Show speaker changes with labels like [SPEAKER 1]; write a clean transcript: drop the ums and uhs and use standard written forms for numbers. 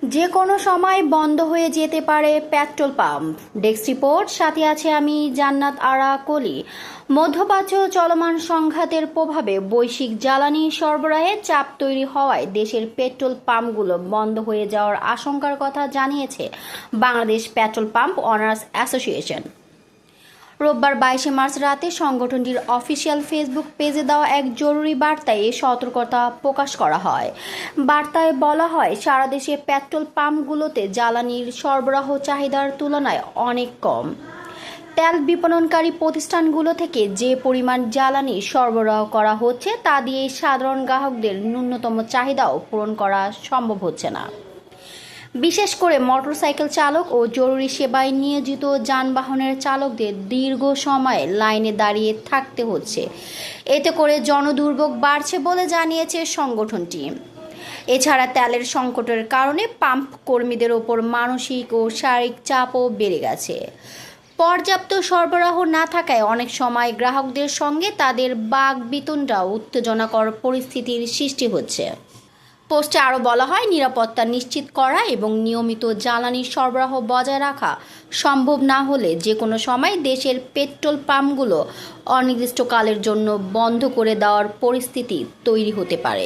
[SPEAKER 1] যে কোনো সময় বন্ধ হয়ে যেতে পারে পেট্রোল পাম্প। ডেস্ক রিপোর্ট, সাথে আছে আমি জান্নাত আরা কলি। মধ্যপ্রাচ্য চলমান সংঘাতের প্রভাবে বৈশ্বিক জ্বালানি সরবরাহে চাপ তৈরি হওয়ায় দেশের পেট্রোল পাম্পগুলো বন্ধ হয়ে যাওয়ার আশঙ্কার কথা জানিয়েছে Bangladesh petrol pump honours association. রোববার 22 মার্চ রাতে সংগঠনটির অফিসিয়াল ফেসবুক পেজে দেওয়া এক জরুরি বার্তায় এই সতর্কতা প্রকাশ করা হয়। বার্তায় বলা হয়, সারা দেশে পেট্রোল পাম্পগুলোতে জ্বালানির সরবরাহ চাহিদার তুলনায় অনেক কম। তেল বিপণনকারী প্রতিষ্ঠানগুলো থেকে যে পরিমাণ জ্বালানি সরবরাহ করা হচ্ছে তা দিয়ে সাধারণ গ্রাহকদের ন্যূনতম চাহিদাও পূরণ করা সম্ভব হচ্ছে না। বিশেষ করে মোটরসাইকেল চালক ও জরুরি সেবায় নিয়োজিত যানবাহনের চালকদের দীর্ঘ সময় লাইনে দাঁড়িয়ে থাকতে হচ্ছে। এতে করে জনদুর্ভোগ বাড়ছে বলে জানিয়েছে সংগঠনটি। এছাড়া তেলের সংকটের কারণে পাম্প কর্মীদের ওপর মানসিক ও শারীরিক চাপও বেড়ে গেছে। পর্যাপ্ত সরবরাহ না থাকায় অনেক সময় গ্রাহকদের সঙ্গে তাদের বাকবিতণ্ডা উত্তেজনাকর পরিস্থিতির সৃষ্টি হচ্ছে। পোস্টে আরও বলা হয়, নিরাপত্তা নিশ্চিত করা এবং নিয়মিত জ্বালানি সরবরাহ বজায় রাখা সম্ভব না হলে যে কোনো সময় দেশের পেট্রোল পাম্পগুলো অনির্দিষ্টকালের জন্য বন্ধ করে দেওয়ার পরিস্থিতি তৈরি হতে পারে।